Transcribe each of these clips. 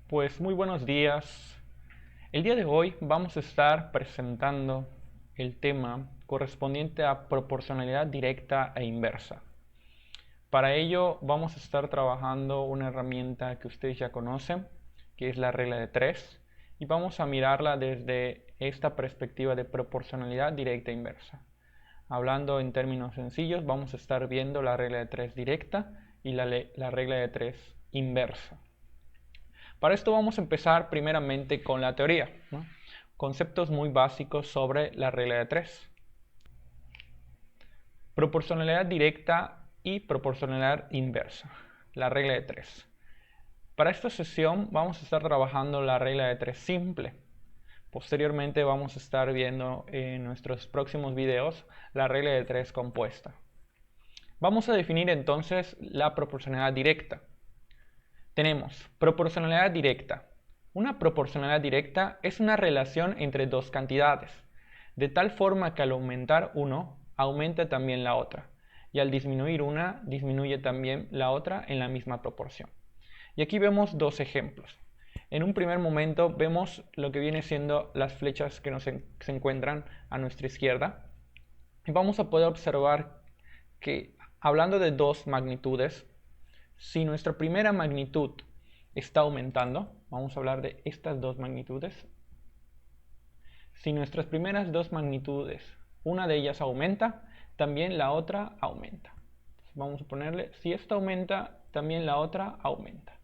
Pues muy buenos días. El día de hoy vamos a estar presentando el tema correspondiente a proporcionalidad directa e inversa. Para ello vamos a estar trabajando una herramienta que ustedes ya conocen, que es la regla de 3, y vamos a mirarla desde esta perspectiva de proporcionalidad directa e inversa. Hablando en términos sencillos, vamos a estar viendo la regla de 3 directa y la regla de 3 inversa. Para esto vamos a empezar primeramente con la teoría, ¿no? Conceptos muy básicos sobre la regla de 3. Proporcionalidad directa y proporcionalidad inversa. La regla de 3. Para esta sesión vamos a estar trabajando la regla de 3 simple. Posteriormente vamos a estar viendo en nuestros próximos videos la regla de 3 compuesta. Vamos a definir entonces la proporcionalidad directa. Tenemos proporcionalidad directa. Una proporcionalidad directa es una relación entre dos cantidades, de tal forma que al aumentar uno, aumenta también la otra, y al disminuir una, disminuye también la otra en la misma proporción. Y aquí vemos dos ejemplos. En un primer momento vemos lo que viene siendo las flechas que se encuentran a nuestra izquierda. Y vamos a poder observar que, hablando de dos magnitudes, si nuestra primera magnitud está aumentando, vamos a hablar de estas dos magnitudes. Si nuestras primeras dos magnitudes, una de ellas aumenta, también la otra aumenta. Vamos a ponerle, si esta aumenta, también la otra aumenta.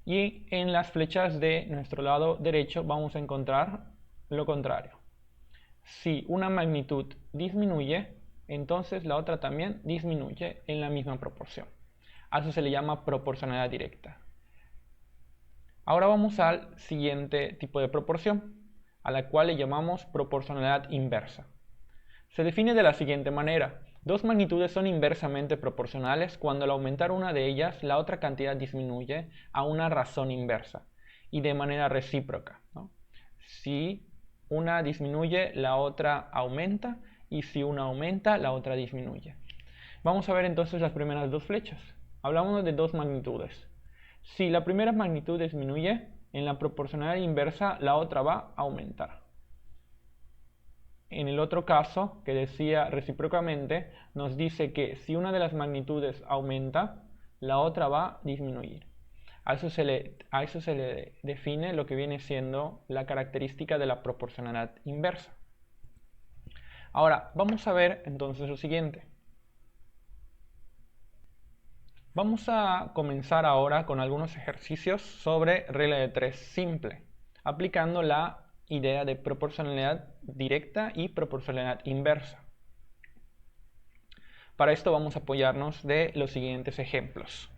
Y en las flechas de nuestro lado derecho vamos a encontrar lo contrario. Si una magnitud disminuye, entonces la otra también disminuye en la misma proporción. A eso se le llama proporcionalidad directa. Ahora vamos al siguiente tipo de proporción, a la cual le llamamos proporcionalidad inversa. Se define de la siguiente manera. Dos magnitudes son inversamente proporcionales cuando al aumentar una de ellas, la otra cantidad disminuye a una razón inversa y de manera recíproca, ¿no? Si una disminuye, la otra aumenta, y si una aumenta, la otra disminuye. Vamos a ver entonces las primeras dos flechas. Hablamos de dos magnitudes. Si la primera magnitud disminuye, en la proporcionalidad inversa la otra va a aumentar. En el otro caso, que decía recíprocamente, nos dice que si una de las magnitudes aumenta, la otra va a disminuir. A eso se le define lo que viene siendo la característica de la proporcionalidad inversa. Ahora, vamos a ver entonces lo siguiente. Vamos a comenzar ahora con algunos ejercicios sobre regla de 3 simple, aplicando la idea de proporcionalidad directa y proporcionalidad inversa. Para esto vamos a apoyarnos de los siguientes ejemplos.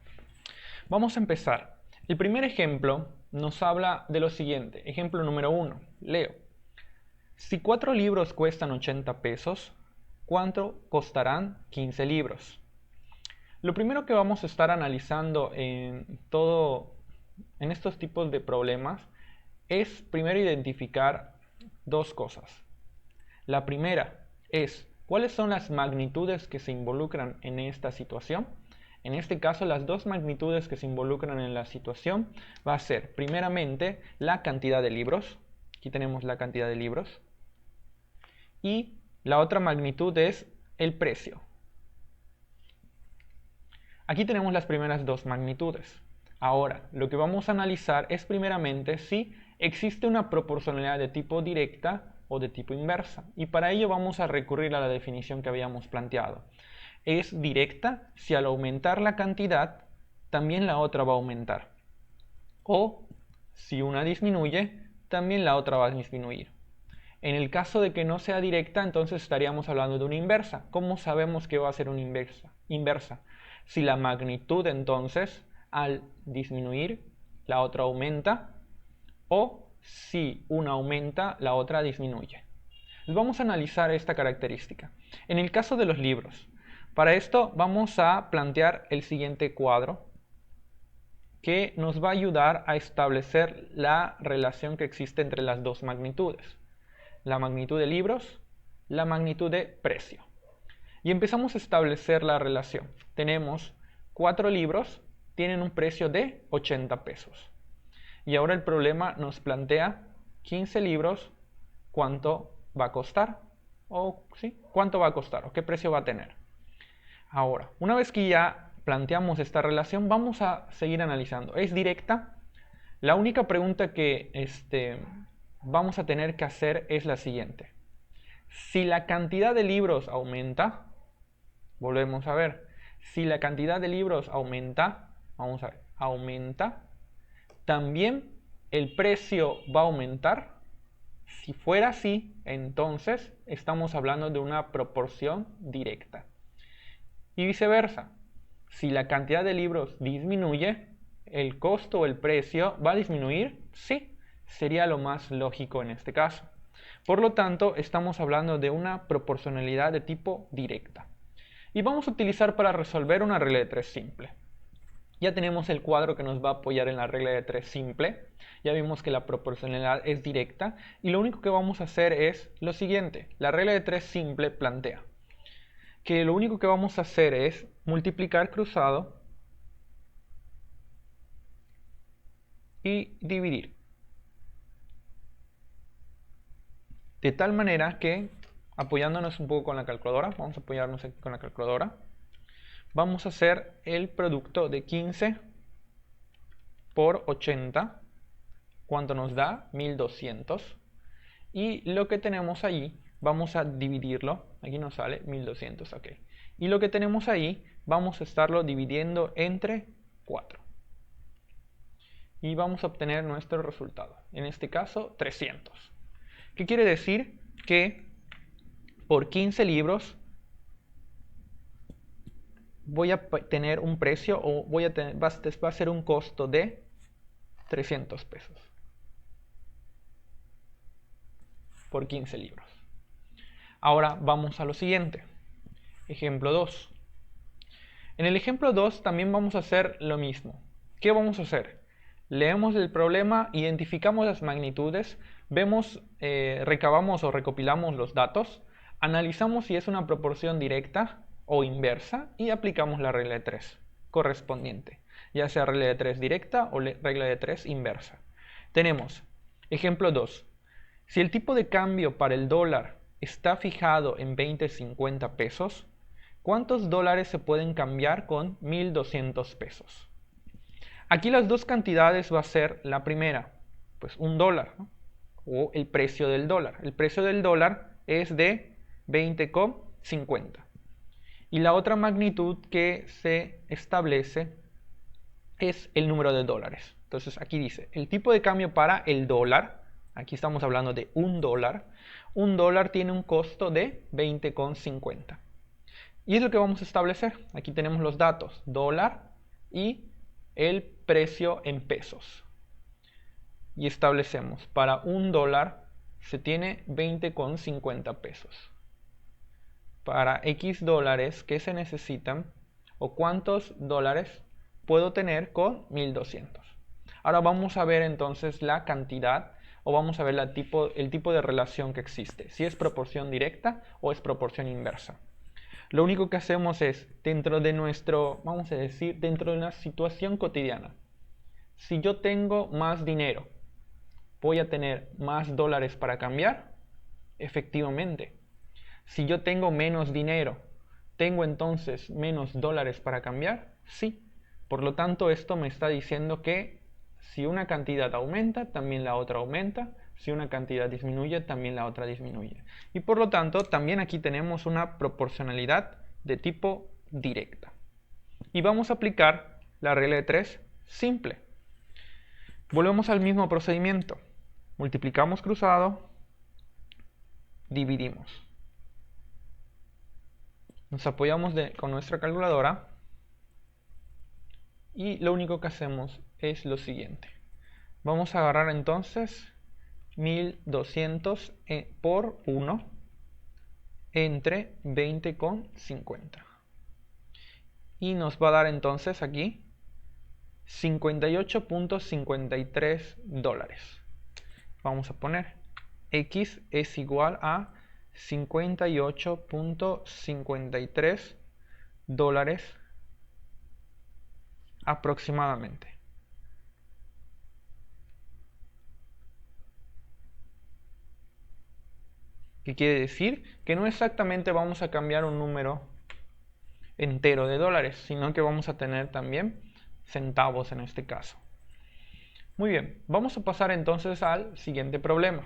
Vamos a empezar. El primer ejemplo nos habla de lo siguiente. Ejemplo número 1. Leo. Si 4 libros cuestan 80 pesos, ¿cuánto costarán 15 libros? Lo primero que vamos a estar analizando en estos tipos de problemas es primero identificar dos cosas. La primera es cuáles son las magnitudes que se involucran en esta situación. En este caso, las dos magnitudes que se involucran en la situación va a ser primeramente la cantidad de libros. Aquí tenemos la cantidad de libros. Y la otra magnitud es el precio. Aquí tenemos las primeras dos magnitudes. Ahora, lo que vamos a analizar es primeramente si existe una proporcionalidad de tipo directa o de tipo inversa. Y para ello vamos a recurrir a la definición que habíamos planteado. Es directa si al aumentar la cantidad, también la otra va a aumentar. O si una disminuye, también la otra va a disminuir. En el caso de que no sea directa, entonces estaríamos hablando de una inversa. ¿Cómo sabemos que va a ser una inversa? Si la magnitud entonces al disminuir la otra aumenta, o si una aumenta la otra disminuye. Vamos a analizar esta característica. En el caso de los libros, para esto vamos a plantear el siguiente cuadro que nos va a ayudar a establecer la relación que existe entre las dos magnitudes. La magnitud de libros, la magnitud de precio. Y empezamos a establecer la relación. Tenemos 4 libros, tienen un precio de 80 pesos. Y ahora el problema nos plantea 15 libros, ¿cuánto va a costar? O ¿sí? ¿Cuánto va a costar? ¿O qué precio va a tener? Ahora, una vez que ya planteamos esta relación, vamos a seguir analizando. ¿Es directa? La única pregunta que vamos a tener que hacer es la siguiente. Si la cantidad de libros aumenta, volvemos a ver, si la cantidad de libros aumenta, vamos a ver, aumenta, también el precio va a aumentar. Si fuera así, entonces estamos hablando de una proporción directa. Y viceversa, si la cantidad de libros disminuye, ¿el costo o el precio va a disminuir? Sí, sería lo más lógico en este caso. Por lo tanto, estamos hablando de una proporcionalidad de tipo directa. Y vamos a utilizar para resolver una regla de 3 simple. Ya tenemos el cuadro que nos va a apoyar en la regla de 3 simple. Ya vimos que la proporcionalidad es directa. Y lo único que vamos a hacer es lo siguiente. La regla de 3 simple plantea que lo único que vamos a hacer es multiplicar cruzado y dividir. De tal manera que, apoyándonos un poco con la calculadora, vamos a apoyarnos aquí con la calculadora, vamos a hacer el producto de 15 por 80, ¿cuánto nos da? 1200. Y lo que tenemos ahí, vamos a dividirlo, aquí nos sale 1200, ok. Y lo que tenemos ahí, vamos a estarlo dividiendo entre 4. Y vamos a obtener nuestro resultado, en este caso 300. ¿Qué quiere decir? Que por 15 libros voy a tener un precio o va a ser un costo de 300 pesos por 15 libros. Ahora vamos a lo siguiente. Ejemplo 2. En el ejemplo 2 también vamos a hacer lo mismo. ¿Qué vamos a hacer? Leemos el problema, identificamos las magnitudes, vemos, recabamos o recopilamos los datos, analizamos si es una proporción directa o inversa y aplicamos la regla de 3 correspondiente, ya sea regla de 3 directa o regla de 3 inversa. Tenemos ejemplo 2. Si el tipo de cambio para el dólar está fijado en 20.50 pesos, ¿cuántos dólares se pueden cambiar con 1.200 pesos? Aquí las dos cantidades va a ser la primera, pues un dólar, ¿no? O el precio del dólar. El precio del dólar es de 20,50. Y la otra magnitud que se establece es el número de dólares. Entonces aquí dice, el tipo de cambio para el dólar, aquí estamos hablando de un dólar tiene un costo de 20,50. Y es lo que vamos a establecer. Aquí tenemos los datos, dólar y el precio en pesos. Y establecemos, para un dólar se tiene 20,50 pesos. Para X dólares que se necesitan, o cuántos dólares puedo tener con 1.200. Ahora vamos a ver entonces la cantidad, o vamos a ver el tipo de relación que existe. Si es proporción directa o es proporción inversa. Lo único que hacemos es, dentro de vamos a decir, dentro de una situación cotidiana. Si yo tengo más dinero, ¿voy a tener más dólares para cambiar? Efectivamente. Si yo tengo menos dinero, ¿tengo entonces menos dólares para cambiar? Sí. Por lo tanto, esto me está diciendo que si una cantidad aumenta, también la otra aumenta. Si una cantidad disminuye, también la otra disminuye. Y por lo tanto, también aquí tenemos una proporcionalidad de tipo directa. Y vamos a aplicar la regla de 3 simple. Volvemos al mismo procedimiento. Multiplicamos cruzado, dividimos. Nos apoyamos con nuestra calculadora y lo único que hacemos es lo siguiente. Vamos a agarrar entonces 1.200 por 1 entre 20,50. Y nos va a dar entonces aquí 58,53 dólares. Vamos a poner X es igual a 58,53 dólares aproximadamente. ¿Qué quiere decir? Que no exactamente vamos a cambiar un número entero de dólares, sino que vamos a tener también centavos en este caso. Muy bien, vamos a pasar entonces al siguiente problema.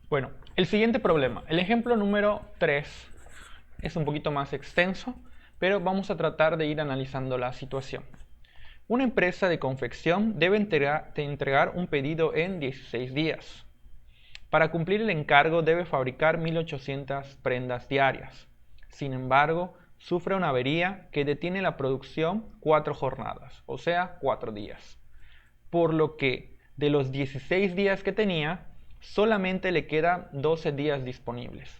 Bueno, el siguiente problema, el ejemplo número 3, es un poquito más extenso, pero vamos a tratar de ir analizando la situación. Una empresa de confección debe entregar un pedido en 16 días. Para cumplir el encargo debe fabricar 1800 prendas diarias. Sin embargo, sufre una avería que detiene la producción 4 jornadas, o sea, 4 días. Por lo que de los 16 días que tenía, solamente le quedan 12 días disponibles.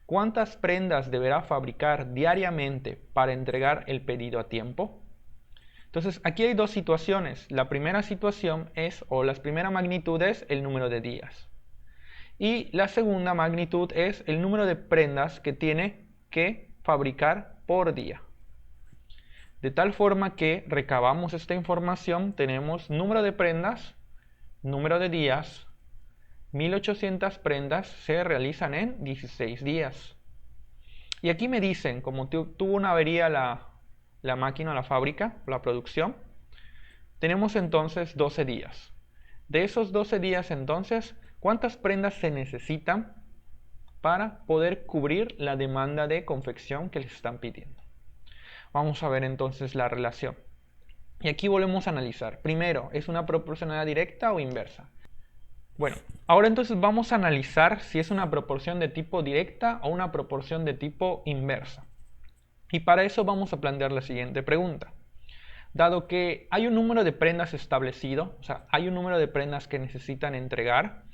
¿Cuántas prendas deberá fabricar diariamente para entregar el pedido a tiempo? Entonces, aquí hay dos situaciones. La primera situación es, o la primera magnitud es el número de días. Y la segunda magnitud es el número de prendas que tiene que fabricar por día. De tal forma que recabamos esta información, tenemos número de prendas, número de días, 1800 prendas se realizan en 16 días. Y aquí me dicen, como tuvo una avería la máquina, la fábrica, la producción, tenemos entonces 12 días. De esos 12 días entonces, ¿cuántas prendas se necesitan para poder cubrir la demanda de confección que les están pidiendo? Vamos a ver entonces la relación. Y aquí volvemos a analizar. Primero, ¿es una proporcionalidad directa o inversa? Bueno, ahora entonces vamos a analizar si es una proporción de tipo directa o una proporción de tipo inversa. Y para eso vamos a plantear la siguiente pregunta. Dado que hay un número de prendas establecido, o sea, hay un número de prendas que necesitan entregar,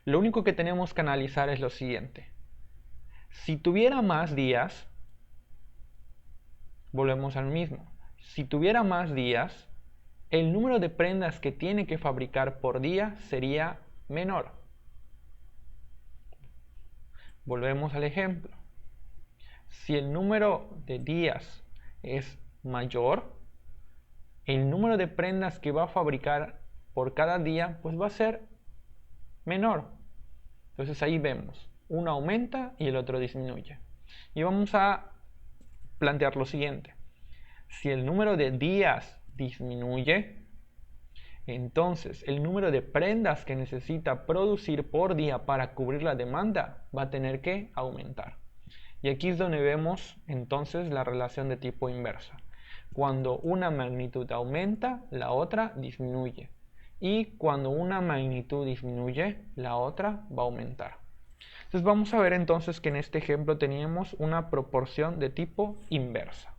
lo único que tenemos que analizar es lo siguiente. Si tuviera más días, volvemos al mismo. Si tuviera más días, el número de prendas que tiene que fabricar por día sería menor. Volvemos al ejemplo. Si el número de días es mayor, el número de prendas que va a fabricar por cada día pues va a ser menor. Entonces ahí vemos, uno aumenta y el otro disminuye. Y vamos a plantear lo siguiente. Si el número de días disminuye, entonces el número de prendas que necesita producir por día para cubrir la demanda va a tener que aumentar. Y aquí es donde vemos entonces la relación de tipo inversa. Cuando una magnitud aumenta, la otra disminuye. Y cuando una magnitud disminuye, la otra va a aumentar. Entonces vamos a ver entonces que en este ejemplo teníamos una proporción de tipo inversa.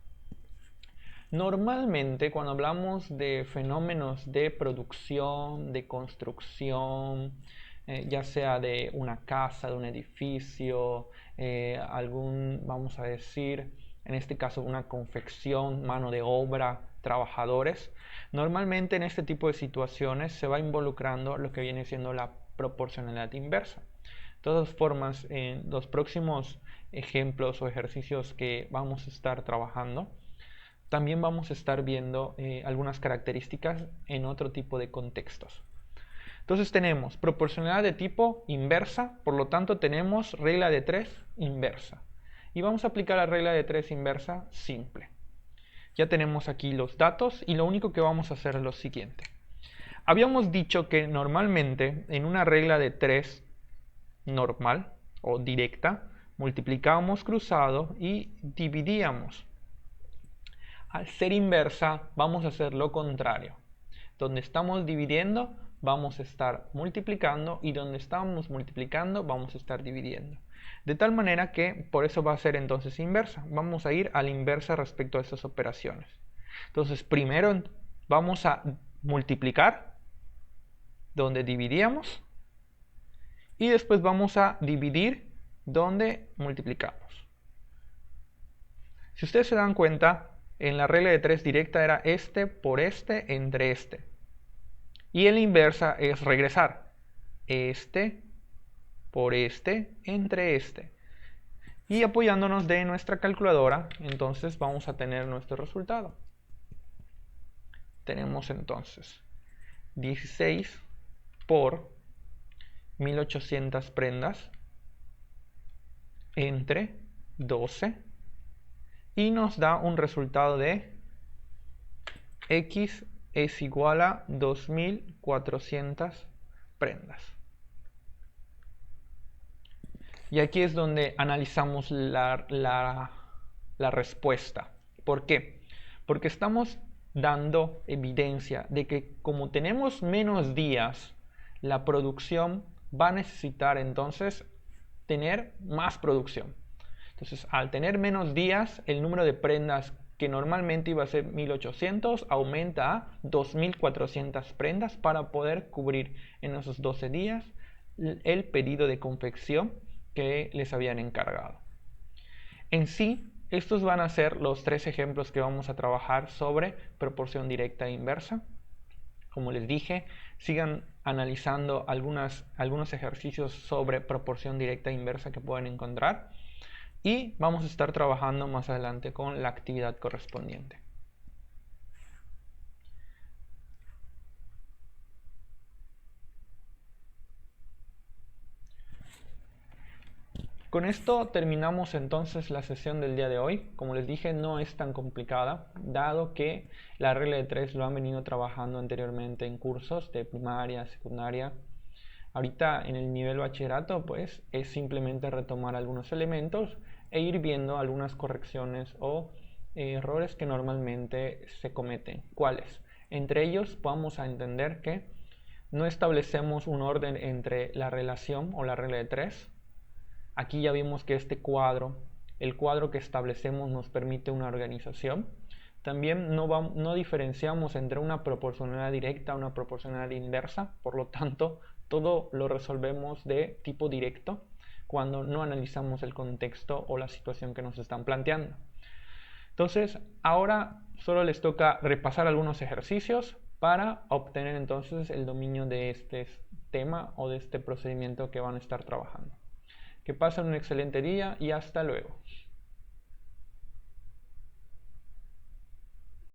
Normalmente cuando hablamos de fenómenos de producción, de construcción, ya sea de una casa, de un edificio, vamos a decir, en este caso una confección, mano de obra, trabajadores, normalmente en este tipo de situaciones se va involucrando lo que viene siendo la proporcionalidad inversa. De todas formas, en los próximos ejemplos o ejercicios que vamos a estar trabajando, también vamos a estar viendo algunas características en otro tipo de contextos. Entonces tenemos proporcionalidad de tipo inversa, por lo tanto tenemos regla de 3 inversa. Y vamos a aplicar la regla de 3 inversa simple. Ya tenemos aquí los datos y lo único que vamos a hacer es lo siguiente. Habíamos dicho que normalmente en una regla de 3 normal o directa, multiplicábamos cruzado y dividíamos. Al ser inversa, vamos a hacer lo contrario. Donde estamos dividiendo, vamos a estar multiplicando y donde estamos multiplicando, vamos a estar dividiendo. De tal manera que por eso va a ser entonces inversa. Vamos a ir a la inversa respecto a estas operaciones. Entonces, primero vamos a multiplicar donde dividíamos y después vamos a dividir donde multiplicamos. Si ustedes se dan cuenta, en la regla de 3 directa era este por este entre este. Y en la inversa es regresar. Este por este entre este. Y apoyándonos de nuestra calculadora, entonces vamos a tener nuestro resultado. Tenemos entonces 16 por 1800 prendas entre 12 y nos da un resultado de X es igual a 2400 prendas. Y aquí es donde analizamos la respuesta. ¿Por qué? Porque estamos dando evidencia de que como tenemos menos días, la producción va a necesitar entonces tener más producción. Entonces, al tener menos días, el número de prendas que normalmente iba a ser 1800 aumenta a 2400 prendas para poder cubrir en esos 12 días el pedido de confección que les habían encargado. En sí, estos van a ser los 3 ejemplos que vamos a trabajar sobre proporción directa e inversa. Como les dije, sigan analizando algunos ejercicios sobre proporción directa e inversa que pueden encontrar. Y vamos a estar trabajando más adelante con la actividad correspondiente. Con esto terminamos entonces la sesión del día de hoy. Como les dije, no es tan complicada, dado que la regla de 3 lo han venido trabajando anteriormente en cursos de primaria, secundaria. Ahorita en el nivel bachillerato, pues es simplemente retomar algunos elementos e ir viendo algunas correcciones o errores que normalmente se cometen. ¿Cuáles? Entre ellos vamos a entender que no establecemos un orden entre la relación o la regla de 3. Aquí ya vimos que el cuadro que establecemos nos permite una organización. También no diferenciamos entre una proporcionalidad directa y una proporcionalidad inversa, por lo tanto, todo lo resolvemos de tipo directo cuando no analizamos el contexto o la situación que nos están planteando. Entonces, ahora solo les toca repasar algunos ejercicios para obtener entonces el dominio de este tema o de este procedimiento que van a estar trabajando. Que pasen un excelente día y hasta luego.